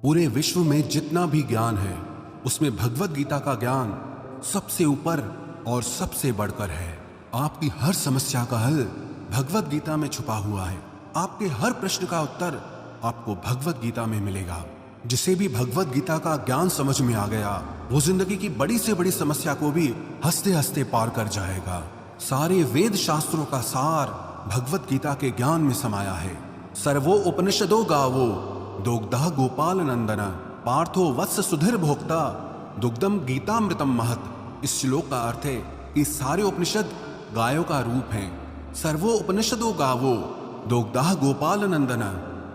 पूरे विश्व में जितना भी ज्ञान है उसमें भगवत गीता का ज्ञान सबसे ऊपर और सबसे बढ़कर है। आपकी हर समस्या का हल भगवत गीता में छुपा हुआ है। आपके हर प्रश्न का उत्तर आपको भगवत गीता में मिलेगा। जिसे भी भगवत गीता का ज्ञान समझ में आ गया वो जिंदगी की बड़ी से बड़ी समस्या को भी हंसते हंसते पार कर जाएगा। सारे वेद शास्त्रों का सार भगवत गीता के ज्ञान में समाया है। सर्वो उपनिषदो गावो दोग्धा गोपाल नंदन पार्थो वत्स सुधीर भोक्ता दुग्धम गीतामृतम महत। इस श्लोक का अर्थ है कि सारे उपनिषद गायों का रूप हैं। सर्वो उपनिषदो गावो दोग्धा गोपाल नंदन,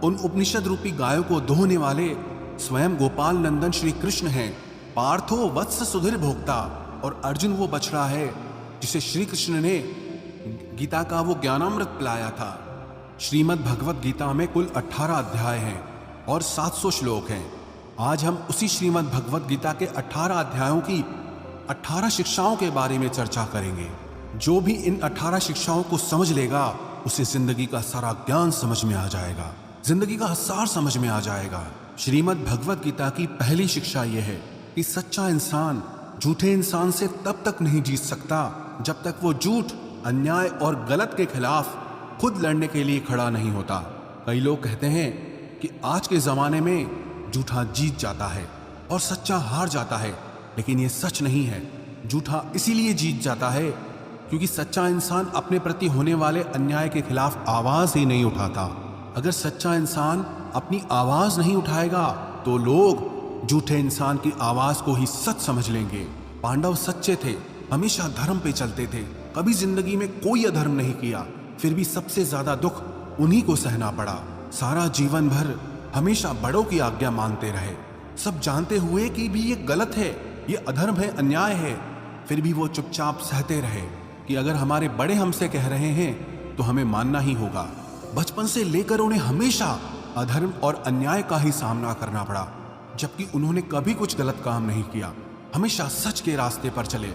उन उपनिषद रूपी गायों को दोहने वाले स्वयं गोपाल नंदन श्री कृष्ण हैं। पार्थो वत्स सुधीर भोक्ता, और अर्जुन वो बछड़ा है जिसे श्री कृष्ण ने गीता का वो ज्ञानामृत पिलाया था। श्रीमद् भगवत गीता में कुल 18 अध्याय हैं और 700 श्लोक हैं। आज हम उसी श्रीमद् भगवत गीता के 18 अध्यायों की 18 शिक्षाओं के बारे में चर्चा करेंगे। जो भी इन 18 शिक्षाओं को समझ लेगा उसे जिंदगी का सारा ज्ञान समझ में आ जाएगा, जिंदगी का सार समझ में आ जाएगा। श्रीमद् भगवत गीता की पहली शिक्षा यह है कि सच्चा इंसान झूठे इंसान से तब तक नहीं जीत सकता जब तक वो झूठ, अन्याय और गलत के खिलाफ खुद लड़ने के लिए खड़ा नहीं होता। कई लोग कहते हैं कि आज के जमाने में झूठा जीत जाता है और सच्चा हार जाता है, लेकिन ये सच नहीं है। झूठा इसीलिए जीत जाता है क्योंकि सच्चा इंसान अपने प्रति होने वाले अन्याय के खिलाफ आवाज ही नहीं उठाता। अगर सच्चा इंसान अपनी आवाज नहीं उठाएगा तो लोग झूठे इंसान की आवाज को ही सच समझ लेंगे। पांडव सच्चे थे, हमेशा धर्म पे चलते थे, कभी जिंदगी में कोई अधर्म नहीं किया, फिर भी सबसे ज्यादा दुख उन्हीं को सहना पड़ा। सारा जीवन भर हमेशा बड़ों की आज्ञा मानते रहे, सब जानते हुए कि भी ये गलत है, ये अधर्म है, अन्याय है, फिर भी वो चुपचाप सहते रहे कि अगर हमारे बड़े हमसे कह रहे हैं तो हमें मानना ही होगा। बचपन से लेकर उन्हें हमेशा अधर्म और अन्याय का ही सामना करना पड़ा, जबकि उन्होंने कभी कुछ गलत काम नहीं किया, हमेशा सच के रास्ते पर चले,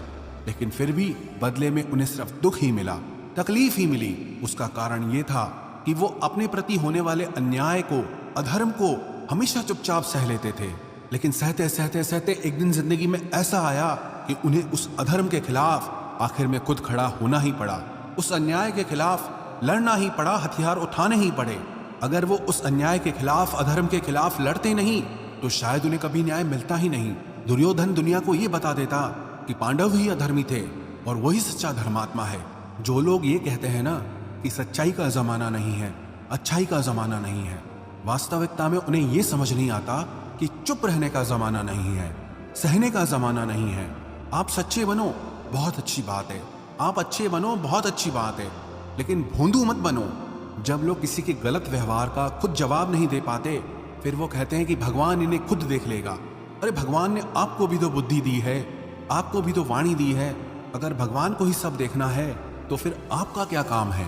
लेकिन फिर भी बदले में उन्हें सिर्फ दुख ही मिला, तकलीफ ही मिली। उसका कारण ये था कि वो अपने प्रति होने वाले अन्याय को, अधर्म को हमेशा चुपचाप सह लेते थे। लेकिन सहते सहते सहते एक दिन जिंदगी में ऐसा आया कि उन्हें उस अधर्म के खिलाफ आखिर में खुद खड़ा होना ही पड़ा, उस अन्याय के खिलाफ लड़ना ही पड़ा, हथियार उठाने ही पड़े। अगर वो उस अन्याय के खिलाफ, अधर्म के खिलाफ लड़ते नहीं तो शायद उन्हें कभी न्याय मिलता ही नहीं। दुर्योधन दुनिया को ये बता देता कि पांडव ही अधर्मी थे और वही सच्चा धर्मात्मा है। जो लोग ये कहते हैं ना कि सच्चाई का जमाना नहीं है, अच्छाई का जमाना नहीं है, वास्तविकता में उन्हें ये समझ नहीं आता कि चुप रहने का जमाना नहीं है, सहने का जमाना नहीं है। आप सच्चे बनो, बहुत अच्छी बात है, आप अच्छे बनो, बहुत अच्छी बात है, लेकिन भोंदू मत बनो। जब लोग किसी के गलत व्यवहार का खुद जवाब नहीं दे पाते फिर वो कहते हैं कि भगवान इन्हें खुद देख लेगा। अरे भगवान ने आपको भी तो बुद्धि दी है, आपको भी तो वाणी दी है। अगर भगवान को ही सब देखना है तो फिर आपका क्या काम है।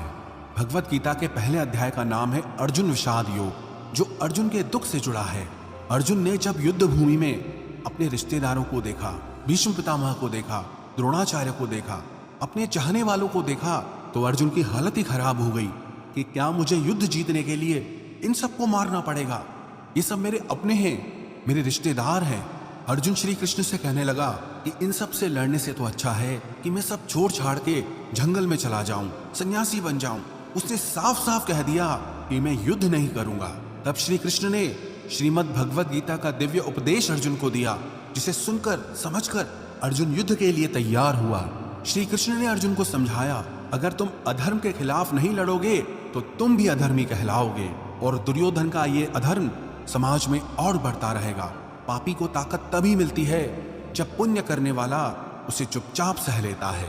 भगवत गीता के पहले अध्याय का नाम है अर्जुन विषाद योग, जो अर्जुन के दुख से जुड़ा है। अर्जुन ने जब युद्ध भूमि में अपने रिश्तेदारों को देखा, भीष्म पितामह को देखा, द्रोणाचार्य को देखा, अपने चाहने वालों को देखा, तो अर्जुन की हालत ही खराब हो गई कि क्या मुझे युद्ध जीतने के लिए इन सबको मारना पड़ेगा? ये सब मेरे अपने हैं, मेरे रिश्तेदार हैं। अर्जुन श्री कृष्ण से कहने लगा कि इन सब से लड़ने से तो अच्छा है कि मैं सब छोड़ छाड़ के जंगल में चला जाऊं, सन्यासी बन जाऊं। उसने साफ साफ कह दिया कि मैं युद्ध नहीं करूंगा। तब श्री कृष्ण ने श्रीमद् भगवत गीता का दिव्य उपदेश अर्जुन को दिया, जिसे सुनकर समझकर अर्जुन युद्ध के लिए तैयार हुआ। श्री कृष्ण ने अर्जुन को समझाया, अगर तुम अधर्म के खिलाफ नहीं लड़ोगे तो तुम भी अधर्मी कहलाओगे और दुर्योधन का ये अधर्म समाज में और बढ़ता रहेगा। पापी को ताकत तभी मिलती है जब पुण्य करने वाला उसे चुपचाप सह लेता है।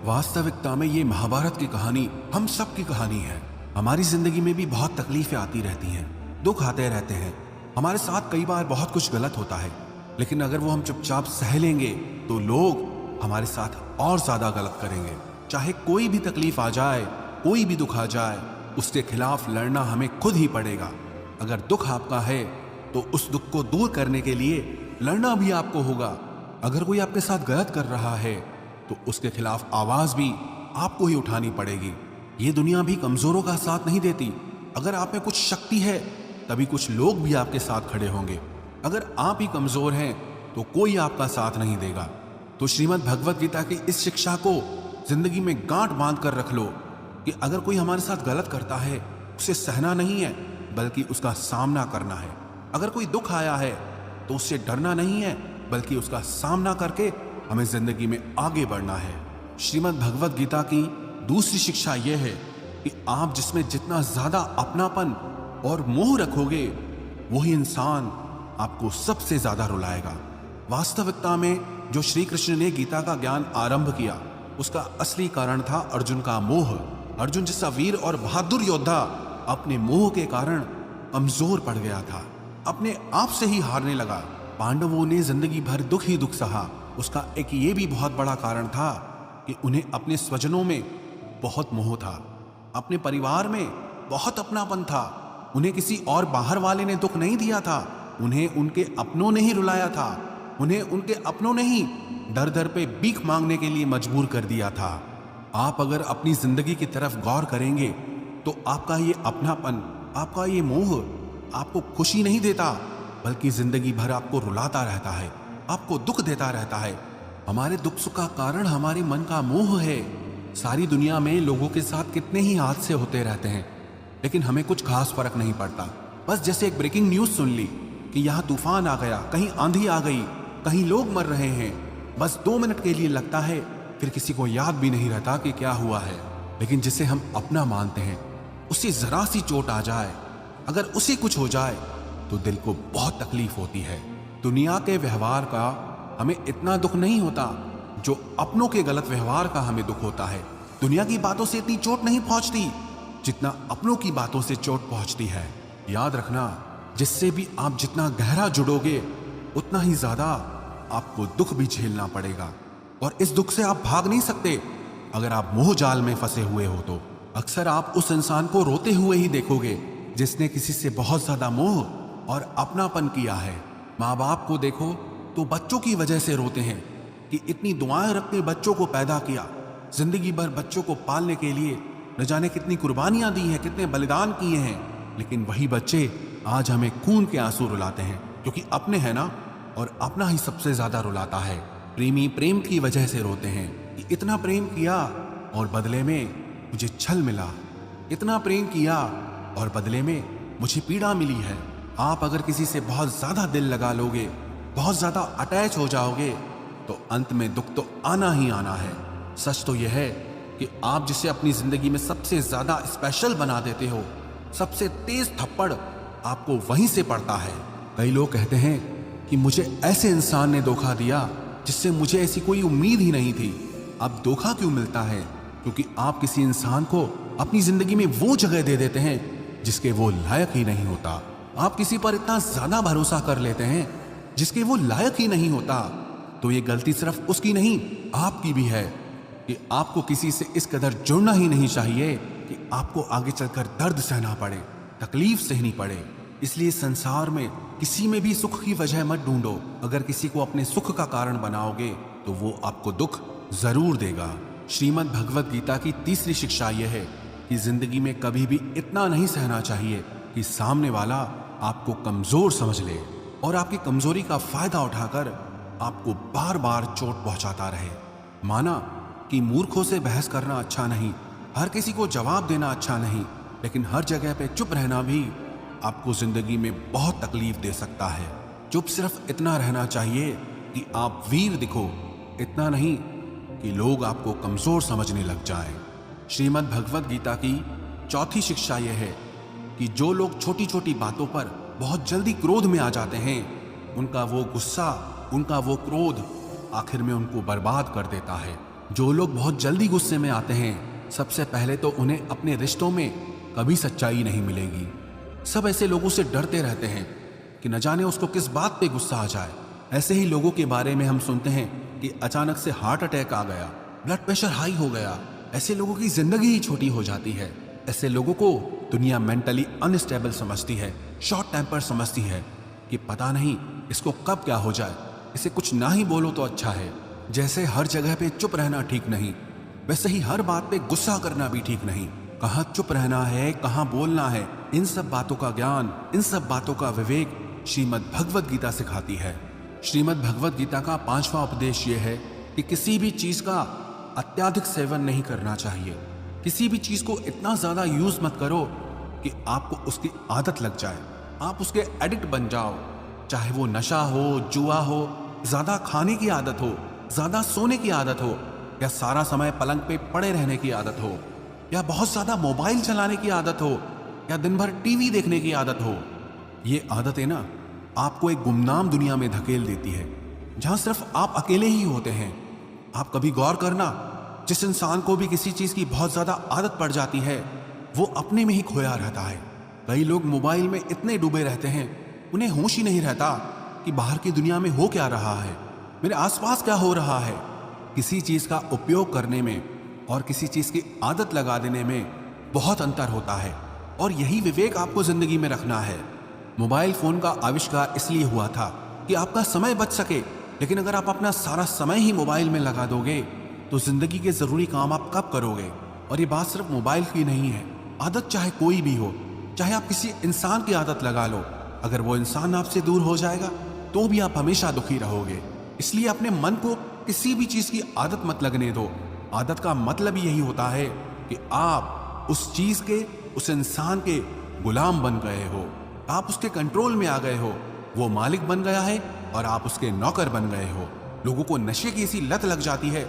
वास्तविकता में ये महाभारत की कहानी हम सब की कहानी है। हमारी जिंदगी में भी बहुत तकलीफें आती रहती हैं, दुख आते रहते हैं, हमारे साथ कई बार बहुत कुछ गलत होता है, लेकिन अगर वो हम चुपचाप सह लेंगे तो लोग हमारे साथ और ज्यादा गलत करेंगे। चाहे कोई भी तकलीफ आ जाए, कोई भी दुख आ जाए, उसके खिलाफ लड़ना हमें खुद ही पड़ेगा। अगर दुख आपका है तो उस दुख को दूर करने के लिए लड़ना भी आपको होगा। अगर कोई आपके साथ गलत कर रहा है तो उसके खिलाफ आवाज भी आपको ही उठानी पड़ेगी। ये दुनिया भी कमजोरों का साथ नहीं देती। अगर आप में कुछ शक्ति है तभी कुछ लोग भी आपके साथ खड़े होंगे। अगर आप ही कमजोर हैं तो कोई आपका साथ नहीं देगा। तो श्रीमद् भगवत गीता की इस शिक्षा को जिंदगी में गांठ बांध कर रख लो कि अगर कोई हमारे साथ गलत करता है, उसे सहना नहीं है बल्कि उसका सामना करना है। अगर कोई दुख आया है तो उससे डरना नहीं है बल्कि उसका सामना करके हमें जिंदगी में आगे बढ़ना है। श्रीमद् भगवत गीता की दूसरी शिक्षा यह है कि आप जिसमें जितना ज्यादा अपनापन और मोह रखोगे, वही इंसान आपको सबसे ज्यादा रुलाएगा। वास्तविकता में जो श्री कृष्ण ने गीता का ज्ञान आरंभ किया, उसका असली कारण था अर्जुन का मोह। अर्जुन जैसा वीर और बहादुर योद्धा अपने मोह के कारण कमजोर पड़ गया था, अपने आप से ही हारने लगा। पांडवों ने जिंदगी भर दुख ही दुख सहा। उसका एक ये भी बहुत बड़ा कारण था कि उन्हें अपने स्वजनों में बहुत मोह था, अपने परिवार में बहुत अपनापन था। उन्हें किसी और बाहर वाले ने दुख नहीं दिया था, उन्हें उनके अपनों ने ही रुलाया था। उन्हें उनके अपनों ने ही दर दर पे भीख मांगने के लिए मजबूर कर दिया था। आप अगर अपनी जिंदगी की तरफ गौर करेंगे तो आपका ये अपनापन, आपका ये मोह आपको खुशी नहीं देता बल्कि जिंदगी भर आपको रुलाता रहता है, आपको दुख देता रहता है। हमारे दुख सुख का कारण हमारे मन का मोह है। सारी दुनिया में लोगों के साथ कितने ही हादसे होते रहते हैं, लेकिन हमें कुछ खास फर्क नहीं पड़ता। बस जैसे एक ब्रेकिंग न्यूज सुन ली कि यहाँ तूफान आ गया, कहीं आंधी आ गई, कहीं लोग मर रहे हैं, बस 2 मिनट के लिए लगता है, फिर किसी को याद भी नहीं रहता कि क्या हुआ है। लेकिन जिसे हम अपना मानते हैं, उसे जरा सी चोट आ जाए, अगर उसे कुछ हो जाए तो दिल को बहुत तकलीफ होती है। दुनिया के व्यवहार का हमें इतना दुख नहीं होता जो अपनों के गलत व्यवहार का हमें दुख होता है। दुनिया की बातों से इतनी चोट नहीं पहुंचती जितना अपनों की बातों से चोट पहुंचती है। याद रखना, जिससे भी आप जितना गहरा जुड़ोगे उतना ही ज्यादा आपको दुख भी झेलना पड़ेगा, और इस दुख से आप भाग नहीं सकते अगर आप मोह जाल में फंसे हुए हो तो। अक्सर आप उस इंसान को रोते हुए ही देखोगे जिसने किसी से बहुत ज्यादा मोह और अपनापन किया है। माँ बाप को देखो तो बच्चों की वजह से रोते हैं कि इतनी दुआएं रख के बच्चों को पैदा किया, जिंदगी भर बच्चों को पालने के लिए न जाने कितनी कुर्बानियां दी हैं, कितने बलिदान किए हैं, लेकिन वही बच्चे आज हमें खून के आंसू रुलाते हैं, क्योंकि अपने हैं ना, और अपना ही सबसे ज्यादा रुलाता है। प्रेमी प्रेम की वजह से रोते हैं कि इतना प्रेम किया और बदले में मुझे छल मिला, इतना प्रेम किया और बदले में मुझे पीड़ा मिली है। आप अगर किसी से बहुत ज्यादा दिल लगा लोगे, बहुत ज्यादा अटैच हो जाओगे, तो अंत में दुख तो आना ही आना है। सच तो यह है कि आप जिसे अपनी जिंदगी में सबसे ज्यादा स्पेशल बना देते हो, सबसे तेज थप्पड़ आपको वहीं से पड़ता है। कई लोग कहते हैं कि मुझे ऐसे इंसान ने धोखा दिया जिससे मुझे ऐसी कोई उम्मीद ही नहीं थी। अब धोखा क्यों मिलता है? क्योंकि आप किसी इंसान को अपनी जिंदगी में वो जगह दे देते हैं जिसके वो लायक ही नहीं होता। आप किसी पर इतना ज्यादा भरोसा कर लेते हैं जिसके वो लायक ही नहीं होता। तो ये गलती सिर्फ उसकी नहीं, आपकी भी है कि आपको किसी से इस कदर जुड़ना ही नहीं चाहिए कि आपको आगे चलकर दर्द सहना पड़े, तकलीफ सहनी पड़े। इसलिए संसार में किसी में भी सुख की वजह मत ढूंढो। अगर किसी को अपने सुख का कारण बनाओगे तो वो आपको दुख जरूर देगा। श्रीमद् भगवत गीता की तीसरी शिक्षा यह है कि जिंदगी में कभी भी इतना नहीं सहना चाहिए कि सामने वाला आपको कमजोर समझ ले और आपकी कमजोरी का फायदा उठाकर आपको बार बार चोट पहुंचाता रहे। माना कि मूर्खों से बहस करना अच्छा नहीं, हर किसी को जवाब देना अच्छा नहीं, लेकिन हर जगह पे चुप रहना भी आपको जिंदगी में बहुत तकलीफ दे सकता है। चुप सिर्फ इतना रहना चाहिए कि आप वीर दिखो, इतना नहीं कि लोग आपको कमजोर समझने लग जाएं। श्रीमद् भगवत गीता की चौथी शिक्षा यह है कि जो लोग छोटी छोटी बातों पर बहुत जल्दी क्रोध में आ जाते हैं, उनका वो गुस्सा, उनका वो क्रोध आखिर में उनको बर्बाद कर देता है। जो लोग बहुत जल्दी गुस्से में आते हैं, सबसे पहले तो उन्हें अपने रिश्तों में कभी सच्चाई नहीं मिलेगी। सब ऐसे लोगों से डरते रहते हैं कि न जाने उसको किस बात पे गुस्सा आ जाए। ऐसे ही लोगों के बारे में हम सुनते हैं कि अचानक से हार्ट अटैक आ गया, ब्लड प्रेशर हाई हो गया। ऐसे लोगों की जिंदगी ही छोटी हो जाती है। ऐसे लोगों को दुनिया मेंटली अनस्टेबल समझती है, शॉर्ट टेम्पर समझती है कि पता नहीं इसको कब क्या हो जाए, इसे कुछ ना ही बोलो तो अच्छा है। जैसे हर जगह पे चुप रहना ठीक नहीं, वैसे ही हर बात पे गुस्सा करना भी ठीक नहीं। कहाँ चुप रहना है, कहाँ बोलना है, इन सब बातों का ज्ञान, इन सब बातों का विवेक श्रीमद् भगवद गीता सिखाती है। श्रीमद् भगवद गीता का 5वां उपदेश यह है कि किसी भी चीज का अत्यधिक सेवन नहीं करना चाहिए। किसी भी चीज को इतना ज्यादा यूज मत करो कि आपको उसकी आदत लग जाए, आप उसके एडिक्ट बन जाओ। चाहे वो नशा हो, जुआ हो, ज्यादा खाने की आदत हो, ज्यादा सोने की आदत हो, या सारा समय पलंग पे पड़े रहने की आदत हो, या बहुत ज्यादा मोबाइल चलाने की आदत हो, या दिन भर टीवी देखने की आदत हो। ये आदतें ना आपको एक गुमनाम दुनिया में धकेल देती है जहां सिर्फ आप अकेले ही होते हैं। आप कभी गौर करना, जिस इंसान को भी किसी चीज की बहुत ज्यादा आदत पड़ जाती है वो अपने में ही खोया रहता है। कई लोग मोबाइल में इतने डूबे रहते हैं उन्हें होश ही नहीं रहता कि बाहर की दुनिया में हो क्या रहा है, मेरे आसपास क्या हो रहा है। किसी चीज का उपयोग करने में और किसी चीज की आदत लगा देने में बहुत अंतर होता है, और यही विवेक आपको जिंदगी में रखना है। मोबाइल फोन का आविष्कार इसलिए हुआ था कि आपका समय बच सके, लेकिन अगर आप अपना सारा समय ही मोबाइल में लगा दोगे तो जिंदगी के जरूरी काम आप कब करोगे। और ये बात सिर्फ मोबाइल की नहीं है, आदत चाहे कोई भी हो, चाहे आप किसी इंसान की आदत लगा लो, अगर वो इंसान आपसे दूर हो जाएगा तो भी आप हमेशा दुखी रहोगे। इसलिए अपने मन को किसी भी चीज की आदत मत लगने दो। आदत का मतलब ही यही होता है कि आप उस चीज के, उस इंसान के गुलाम बन गए हो, आप उसके कंट्रोल में आ गए हो। वो मालिक बन गया है और आप उसके नौकर बन गए हो। लोगों को नशे की ऐसी लत लग जाती है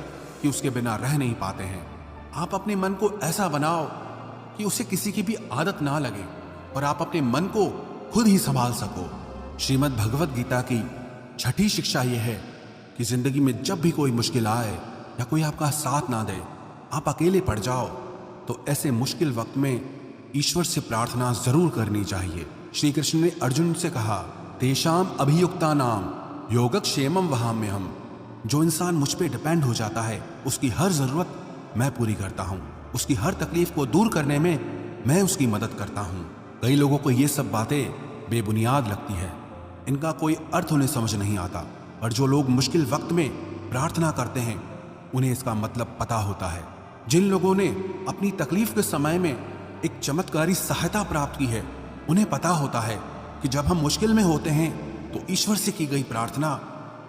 कि उसके बिना रह नहीं पाते हैं। आप अपने मन को ऐसा बनाओ कि उसे किसी की भी आदत ना लगे और आप अपने मन को खुद ही संभाल सको। श्रीमद् भगवद गीता की 6ठी शिक्षा यह है कि जिंदगी में जब भी कोई मुश्किल आए या कोई आपका साथ ना दे, आप अकेले पड़ जाओ, तो ऐसे मुश्किल वक्त में ईश्वर से प्रार्थना जरूर करनी चाहिए। श्री कृष्ण ने अर्जुन से कहा, तेषाम अभियुक्ता नाम योगक्षेमम वहाम्यहम्। जो इंसान मुझ पे डिपेंड हो जाता है उसकी हर जरूरत मैं पूरी करता हूँ, उसकी हर तकलीफ को दूर करने में मैं उसकी मदद करता हूँ। कई लोगों को ये सब बातें बेबुनियाद लगती है, इनका कोई अर्थ उन्हें समझ नहीं आता, और जो लोग मुश्किल वक्त में प्रार्थना करते हैं उन्हें इसका मतलब पता होता है। जिन लोगों ने अपनी तकलीफ के समय में एक चमत्कारी सहायता प्राप्त की है उन्हें पता होता है कि जब हम मुश्किल में होते हैं तो ईश्वर से की गई प्रार्थना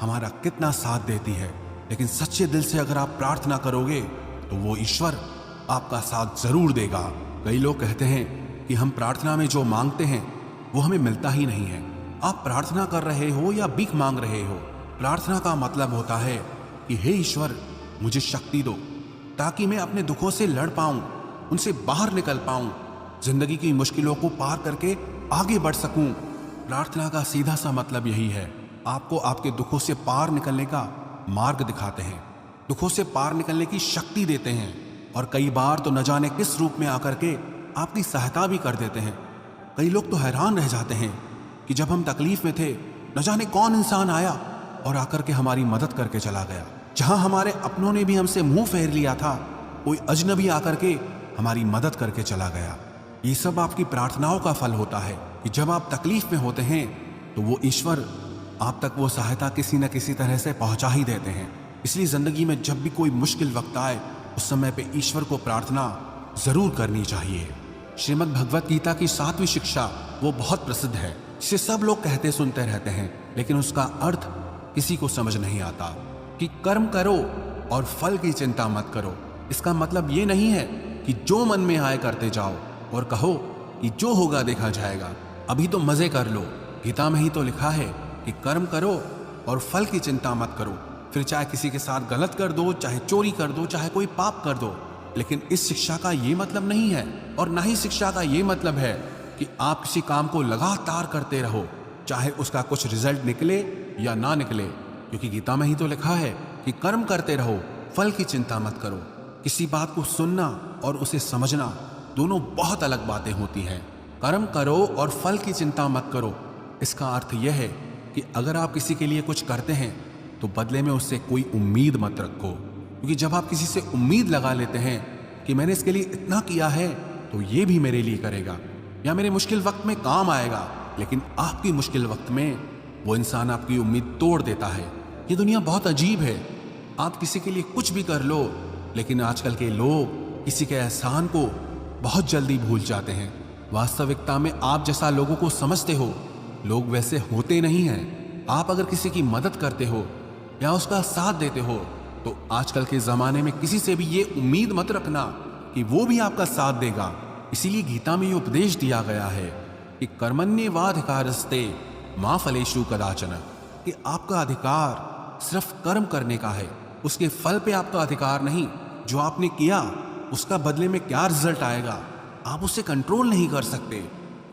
हमारा कितना साथ देती है। लेकिन सच्चे दिल से अगर आप प्रार्थना करोगे तो वो ईश्वर आपका साथ जरूर देगा। कई लोग कहते हैं कि हम प्रार्थना में जो मांगते हैं वो हमें मिलता ही नहीं है। आप प्रार्थना कर रहे हो या भीख मांग रहे हो, प्रार्थना का मतलब होता है कि हे ईश्वर मुझे शक्ति दो ताकि मैं अपने दुखों से लड़ पाऊं, उनसे बाहर निकल पाऊं, जिंदगी की मुश्किलों को पार करके आगे बढ़ सकूं। प्रार्थना का सीधा सा मतलब यही है, आपको आपके दुखों से पार निकलने का मार्ग दिखाते हैं, दुखों से पार निकलने की शक्ति देते हैं, और कई बार तो न जाने किस रूप में आकर के आपकी सहायता भी कर देते हैं। कई लोग तो हैरान रह जाते हैं कि जब हम तकलीफ में थे न जाने कौन इंसान आया और आकर के हमारी मदद करके चला गया। जहां हमारे अपनों ने भी हमसे मुंह फेर लिया था, कोई अजनबी आकर के हमारी मदद करके चला गया। ये सब आपकी प्रार्थनाओं का फल होता है कि जब आप तकलीफ में होते हैं तो वो ईश्वर आप तक वो सहायता किसी न किसी तरह से पहुंचा ही देते हैं। इसलिए जिंदगी में जब भी कोई मुश्किल वक्त आए उस समय पे ईश्वर को प्रार्थना जरूर करनी चाहिए। श्रीमद् भगवत गीता की 7वीं शिक्षा वो बहुत प्रसिद्ध है, जिसे सब लोग कहते सुनते रहते हैं, लेकिन उसका अर्थ किसी को समझ नहीं आता कि कर्म करो और फल की चिंता मत करो। इसका मतलब ये नहीं है कि जो मन में आए करते जाओ और कहो कि जो होगा देखा जाएगा, अभी तो मजे कर लो। गीता में ही तो लिखा है कि कर्म करो और फल की चिंता मत करो। फिर चाहे किसी के साथ गलत कर दो, चाहे चोरी कर दो, चाहे कोई पाप कर दो। लेकिन इस शिक्षा का ये मतलब नहीं है, और ना ही शिक्षा का ये मतलब है कि आप किसी काम को लगातार करते रहो, चाहे उसका कुछ रिजल्ट निकले या ना निकले। क्योंकि गीता में ही तो लिखा है कि कर्म करते रहो, फल की चिंता मत करो। किसी बात को सुनना और उसे समझना दोनों बहुत अलग बातें होती हैं। कर्म करो और फल की चिंता मत करो, इसका अर्थ यह है कि अगर आप किसी के लिए कुछ करते हैं तो बदले में उससे कोई उम्मीद मत रखो। क्योंकि जब आप किसी से उम्मीद लगा लेते हैं कि मैंने इसके लिए इतना किया है तो ये भी मेरे लिए करेगा या मेरे मुश्किल वक्त में काम आएगा, लेकिन आपकी मुश्किल वक्त में वो इंसान आपकी उम्मीद तोड़ देता है। ये दुनिया बहुत अजीब है। आप किसी के लिए कुछ भी कर लो, लेकिन आजकल के लोग किसी के एहसान को बहुत जल्दी भूल जाते हैं। वास्तविकता में आप जैसा लोगों को समझते हो लोग वैसे होते नहीं हैं। आप अगर किसी की मदद करते हो या उसका साथ देते हो तो आजकल के ज़माने में किसी से भी ये उम्मीद मत रखना कि वो भी आपका साथ देगा। इसीलिए गीता में ये उपदेश दिया गया है कि कर्मण्येवाधिकारस्ते मा फलेषु कदाचन, कि आपका अधिकार सिर्फ कर्म करने का है, उसके फल पे आपका अधिकार नहीं। जो आपने किया उसका बदले में क्या रिजल्ट आएगा आप उसे कंट्रोल नहीं कर सकते।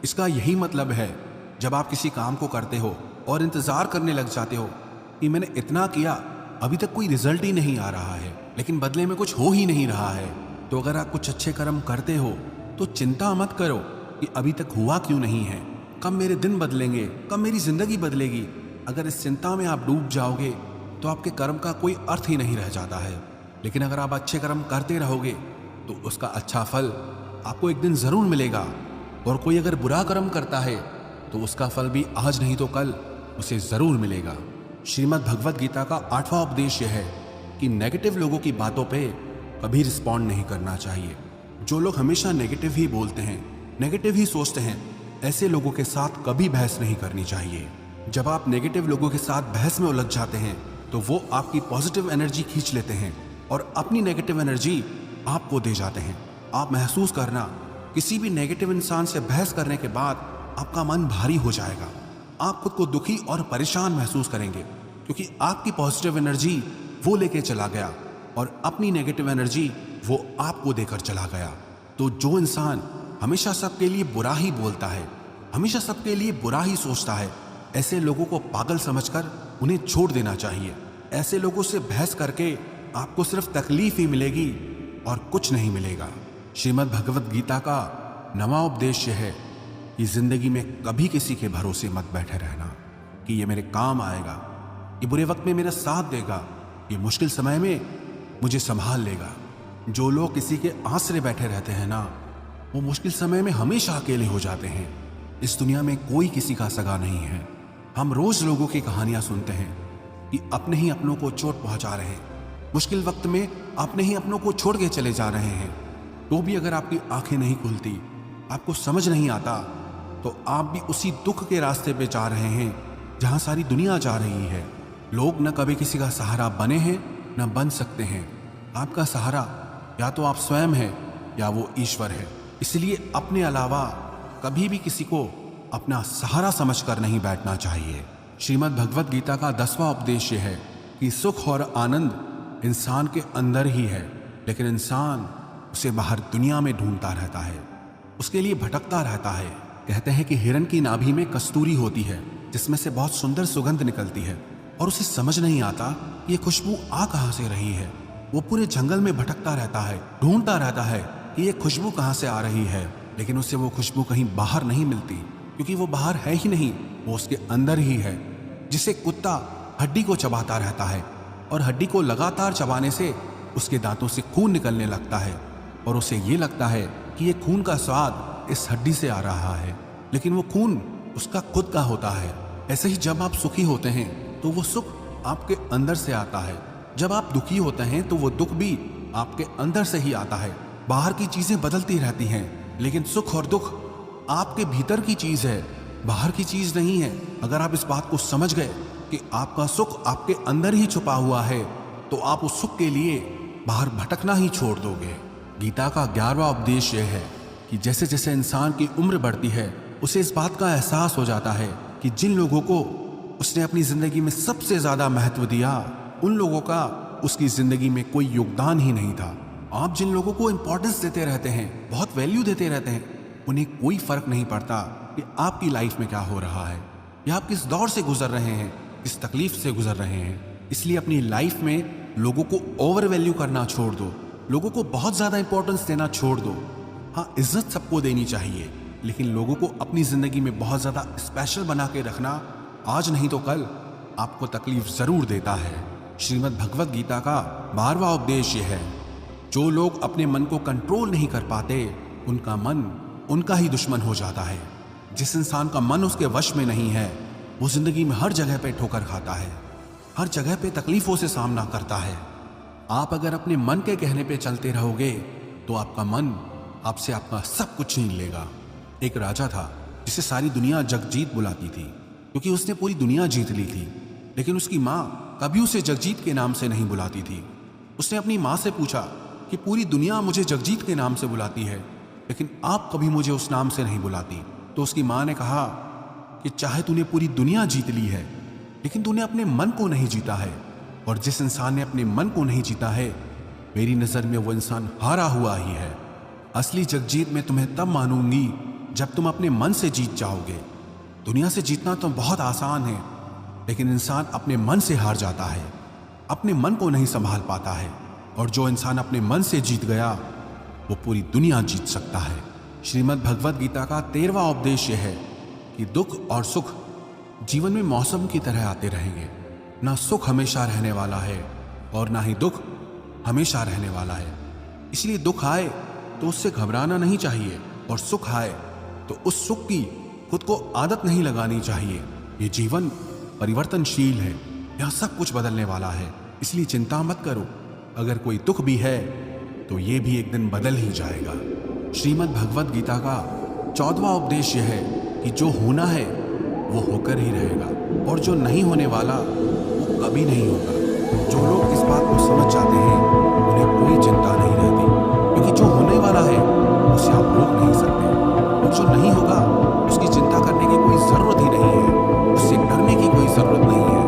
इसका यही मतलब है, जब आप किसी काम को करते हो और इंतजार करने लग जाते हो कि मैंने इतना किया, अभी तक कोई रिजल्ट ही नहीं आ रहा है, लेकिन बदले में कुछ हो ही नहीं रहा है, तो अगर आप कुछ अच्छे कर्म करते हो तो चिंता मत करो कि अभी तक हुआ क्यों नहीं है, कब मेरे दिन बदलेंगे, कब मेरी जिंदगी बदलेगी। अगर इस चिंता में आप डूब जाओगे तो आपके कर्म का कोई अर्थ ही नहीं रह जाता है। लेकिन अगर आप अच्छे कर्म करते रहोगे तो उसका अच्छा फल आपको एक दिन जरूर मिलेगा। और कोई अगर बुरा कर्म करता है तो उसका फल भी आज नहीं तो कल उसे जरूर मिलेगा। श्रीमद् भगवत गीता का 8वां उपदेश यह है कि नेगेटिव लोगों की बातों पे कभी रिस्पॉन्ड नहीं करना चाहिए। जो लोग हमेशा नेगेटिव ही बोलते हैं, नेगेटिव ही सोचते हैं, ऐसे लोगों के साथ कभी बहस नहीं करनी चाहिए। जब आप नेगेटिव लोगों के साथ बहस में उलझ जाते हैं तो वो आपकी पॉजिटिव एनर्जी खींच लेते हैं और अपनी नेगेटिव एनर्जी आपको दे जाते हैं। आप महसूस करना, किसी भी नेगेटिव इंसान से बहस करने के बाद आपका मन भारी हो जाएगा। आप खुद को दुखी और परेशान महसूस करेंगे क्योंकि आपकी पॉजिटिव एनर्जी वो लेके चला गया और अपनी नेगेटिव एनर्जी वो आपको देकर चला गया। तो जो इंसान हमेशा सबके लिए बुरा ही बोलता है, हमेशा सबके लिए बुरा ही सोचता है, ऐसे लोगों को पागल समझकर उन्हें छोड़ देना चाहिए। ऐसे लोगों से बहस करके आपको सिर्फ तकलीफ ही मिलेगी और कुछ नहीं मिलेगा। श्रीमद् भगवत गीता का 9वां उपदेश यह है कि जिंदगी में कभी किसी के भरोसे मत बैठे रहना कि ये मेरे काम आएगा, ये बुरे वक्त में मेरा साथ देगा, ये मुश्किल समय में मुझे संभाल लेगा। जो लोग किसी के आसरे बैठे रहते हैं ना, वो मुश्किल समय में हमेशा अकेले हो जाते हैं। इस दुनिया में कोई किसी का सगा नहीं है। हम रोज लोगों की कहानियां सुनते हैं कि अपने ही अपनों को चोट पहुंचा रहे हैं, मुश्किल वक्त में अपने ही अपनों को छोड़ के चले जा रहे हैं। तो भी अगर आपकी आंखें नहीं खुलती, आपको समझ नहीं आता, तो आप भी उसी दुख के रास्ते पे जा रहे हैं जहां सारी दुनिया जा रही है। लोग न कभी किसी का सहारा बने हैं न बन सकते हैं। आपका सहारा या तो आप स्वयं हैं या वो ईश्वर है। इसलिए अपने अलावा कभी भी किसी को अपना सहारा समझकर नहीं बैठना चाहिए। श्रीमद् भगवत गीता का 10वां उपदेश यह है कि सुख और आनंद इंसान के अंदर ही है, लेकिन इंसान उसे बाहर दुनिया में ढूंढता रहता है, उसके लिए भटकता रहता है। कहते हैं कि हिरण की नाभि में कस्तूरी होती है जिसमें से बहुत सुंदर सुगंध निकलती है और उसे समझ नहीं आता ये खुशबू आ कहां से रही है। वो पूरे जंगल में भटकता रहता है, ढूंढता रहता है कि ये खुशबू कहां से आ रही है, लेकिन उसे वो खुशबू कहीं बाहर नहीं मिलती क्योंकि वो बाहर है ही नहीं, वो उसके अंदर ही है। जिसे कुत्ता हड्डी को चबाता रहता है और हड्डी को लगातार चबाने से उसके दांतों से खून निकलने लगता है और उसे ये लगता है कि ये खून का स्वाद इस हड्डी से आ रहा है, लेकिन वो खून उसका खुद का होता है। ऐसे ही जब आप सुखी होते हैं तो वो सुख आपके अंदर से आता है, जब आप दुखी होते हैं तो वो दुख भी आपके अंदर से ही आता है। बाहर की चीजें बदलती रहती हैं, लेकिन सुख और दुख आपके भीतर की चीज है, बाहर की चीज नहीं है। अगर आप इस बात को समझ गए कि आपका सुख आपके अंदर ही छुपा हुआ है, तो आप उस सुख के लिए बाहर भटकना ही छोड़ दोगे। गीता का 11वां उपदेश यह है कि जैसे जैसे इंसान की उम्र बढ़ती है, उसे इस बात का एहसास हो जाता है कि जिन लोगों को उसने अपनी जिंदगी में सबसे ज्यादा महत्व दिया, उन लोगों का उसकी जिंदगी में कोई योगदान ही नहीं था। आप जिन लोगों को इंपॉर्टेंस देते रहते हैं, बहुत वैल्यू देते रहते हैं, उन्हें कोई फर्क नहीं पड़ता कि आपकी लाइफ में क्या हो रहा है या आप किस दौर से गुजर रहे हैं, किस तकलीफ से गुजर रहे हैं। इसलिए अपनी लाइफ में लोगों को ओवर वैल्यू करना छोड़ दो, लोगों को बहुत ज्यादा इंपॉर्टेंस देना छोड़ दो। हाँ, इज्जत सबको देनी चाहिए, लेकिन लोगों को अपनी जिंदगी में बहुत ज्यादा स्पेशल बना के रखना आज नहीं तो कल आपको तकलीफ जरूर देता है। श्रीमद् भगवत गीता का 12वां उपदेश यह है, जो लोग अपने मन को कंट्रोल नहीं कर पाते, उनका मन उनका ही दुश्मन हो जाता है। जिस इंसान का मन उसके वश में नहीं है, वो जिंदगी में हर जगह पे ठोकर खाता है, हर जगह पे तकलीफों से सामना करता है। आप अगर अपने मन के कहने पे चलते रहोगे तो आपका मन आपसे आपका सब कुछ छीन लेगा। एक राजा था जिसे सारी दुनिया जगजीत बुलाती थी, क्योंकि उसने पूरी दुनिया जीत ली थी। लेकिन उसकी माँ कभी उसे जगजीत के नाम से नहीं बुलाती थी। उसने अपनी माँ से पूछा कि पूरी दुनिया मुझे जगजीत के नाम से बुलाती है, लेकिन आप कभी मुझे उस नाम से नहीं बुलाती। तो उसकी माँ ने कहा कि चाहे तूने पूरी दुनिया जीत ली है, लेकिन तूने अपने मन को नहीं जीता है, और जिस इंसान ने अपने मन को नहीं जीता है, मेरी नज़र में वो इंसान हारा हुआ ही है। असली जगजीत मैं तुम्हें तब मानूंगी जब तुम अपने मन से जीत जाओगे। दुनिया से जीतना तो बहुत आसान है, लेकिन इंसान अपने मन से हार जाता है, अपने मन को नहीं संभाल पाता है। और जो इंसान अपने मन से जीत गया, वो पूरी दुनिया जीत सकता है। श्रीमद् भगवद गीता का 13वां उपदेश यह है कि दुख और सुख जीवन में मौसम की तरह आते रहेंगे। ना सुख हमेशा रहने वाला है और ना ही दुख हमेशा रहने वाला है। इसलिए दुख आए तो उससे घबराना नहीं चाहिए, और सुख आए तो उस सुख की खुद को आदत नहीं लगानी चाहिए। ये जीवन परिवर्तनशील है, यह सब कुछ बदलने वाला है, इसलिए चिंता मत करो। अगर कोई दुख भी है तो ये भी एक दिन बदल ही जाएगा। श्रीमद् भगवद गीता का 14वां उपदेश यह है कि जो होना है वो होकर ही रहेगा, और जो नहीं होने वाला वो कभी नहीं होगा। जो लोग इस बात को समझ जाते हैं, उन्हें कोई चिंता नहीं रहती, क्योंकि जो होने वाला है उसे आप रोक नहीं सकते, और जो नहीं होगा उसकी चिंता करने की कोई जरूरत ही नहीं है, उससे डरने की कोई जरूरत नहीं है।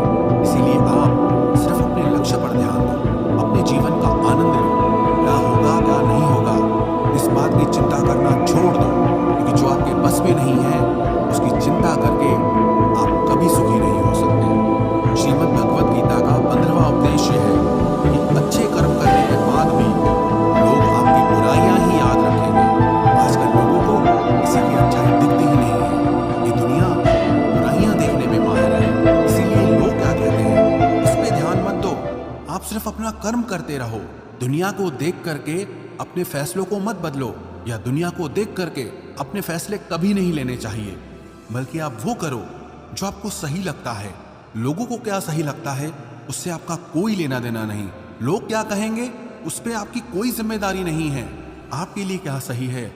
इसीलिए आप सिर्फ अपने लक्ष्य पर ध्यान दो, अपने जीवन का आनंद लो। क्या होगा क्या नहीं होगा इस बात की चिंता करना छोड़ दो, क्योंकि जो आपके बस में नहीं है उसकी चिंता करके आप कभी सुखी नहीं हो सकते। श्रीमद् भगवद गीता का 15वां उपदेश है कि अच्छे कर्म करने के बाद भी लोग आपकी बुराइयां ही याद रखेंगे। आजकल लोगों को किसी की अच्छाई दिखती ही नहीं है। ये दुनिया बुराइयां देखने में माहिर है, इसीलिए लोग क्या कहते हैं उस पर ध्यान मत दो। आप सिर्फ अपना कर्म करते रहो। दुनिया को देख करके अपने फैसलों को मत बदलो, या दुनिया को देख करके अपने फैसले कभी नहीं लेने चाहिए, बल्कि आप वो करो जो आपको सही लगता है। लोगों को क्या सही लगता है उससे आपका कोई लेना देना नहीं। लोग क्या कहेंगे उस पर आपकी कोई जिम्मेदारी नहीं है। आपके लिए क्या सही है,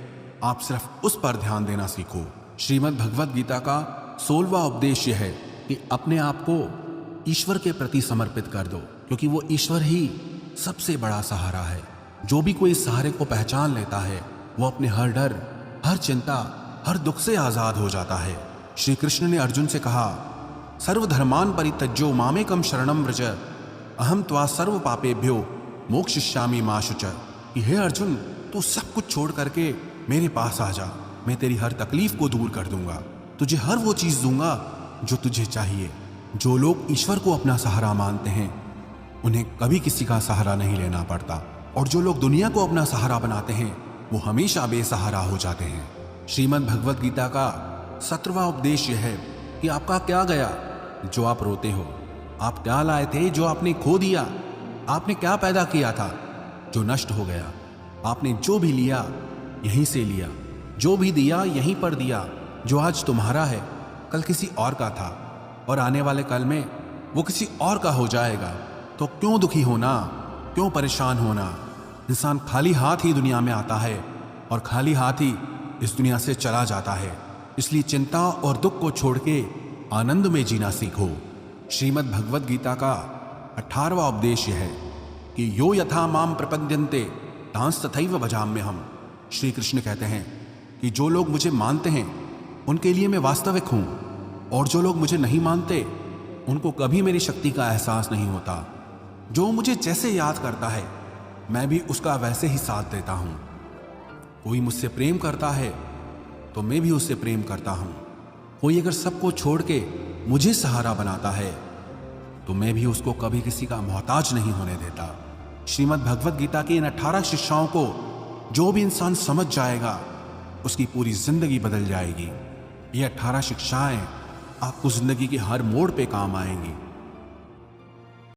आप सिर्फ उस पर ध्यान देना सीखो। श्रीमद् भगवद गीता का 16वां उपदेश यह है कि अपने आप को ईश्वर के प्रति समर्पित कर दो, क्योंकि वो ईश्वर ही सबसे बड़ा सहारा है। जो भी कोई इस सहारे को पहचान लेता है, वो अपने हर डर, हर चिंता, हर दुख से आजाद हो जाता है। श्री कृष्ण ने अर्जुन से कहा, सर्वधर्मान परित्यज्यो मामेकम शरणम व्रज अहम त्वा सर्व पापेभ्यो मोक्षयिष्यामि मा शुच। कि हे अर्जुन, तू सब कुछ छोड़ करके मेरे पास आ जा, मैं तेरी हर तकलीफ को दूर कर दूंगा, तुझे हर वो चीज दूंगा जो तुझे चाहिए। जो लोग ईश्वर को अपना सहारा मानते हैं उन्हें कभी किसी का सहारा नहीं लेना पड़ता, और जो लोग दुनिया को अपना सहारा बनाते हैं वो हमेशा बेसहारा हो जाते हैं। श्रीमद् भगवद गीता का 17वां उपदेश यह है कि आपका क्या गया जो आप रोते हो, आप क्या लाए थे जो आपने खो दिया, आपने क्या पैदा किया था जो नष्ट हो गया, आपने जो भी लिया यहीं से लिया, जो भी दिया यहीं पर दिया। जो आज तुम्हारा है कल किसी और का था, और आने वाले कल में वो किसी और का हो जाएगा। तो क्यों दुखी होना, क्यों परेशान होना। इंसान खाली हाथ ही दुनिया में आता है और खाली हाथ ही इस दुनिया से चला जाता है। इसलिए चिंता और दुख को छोड़ के आनंद में जीना सीखो। श्रीमद् भगवद गीता का 18वां उपदेश यह है कि यो यथा माम प्रपद्यन्ते तांस तथैव भजाम्यहम्। श्री कृष्ण कहते हैं कि जो लोग मुझे मानते हैं उनके लिए मैं वास्तविक हूँ, और जो लोग मुझे नहीं मानते उनको कभी मेरी शक्ति का एहसास नहीं होता। जो मुझे जैसे याद करता है मैं भी उसका वैसे ही साथ देता हूँ। कोई मुझसे प्रेम करता है तो मैं भी उससे प्रेम करता हूँ। कोई अगर सबको छोड़ के मुझे सहारा बनाता है तो मैं भी उसको कभी किसी का मोहताज नहीं होने देता। श्रीमद् भगवद गीता की इन 18 शिक्षाओं को जो भी इंसान समझ जाएगा उसकी पूरी जिंदगी बदल जाएगी। ये 18 शिक्षाएं आपको जिंदगी के हर मोड़ पे काम आएंगी।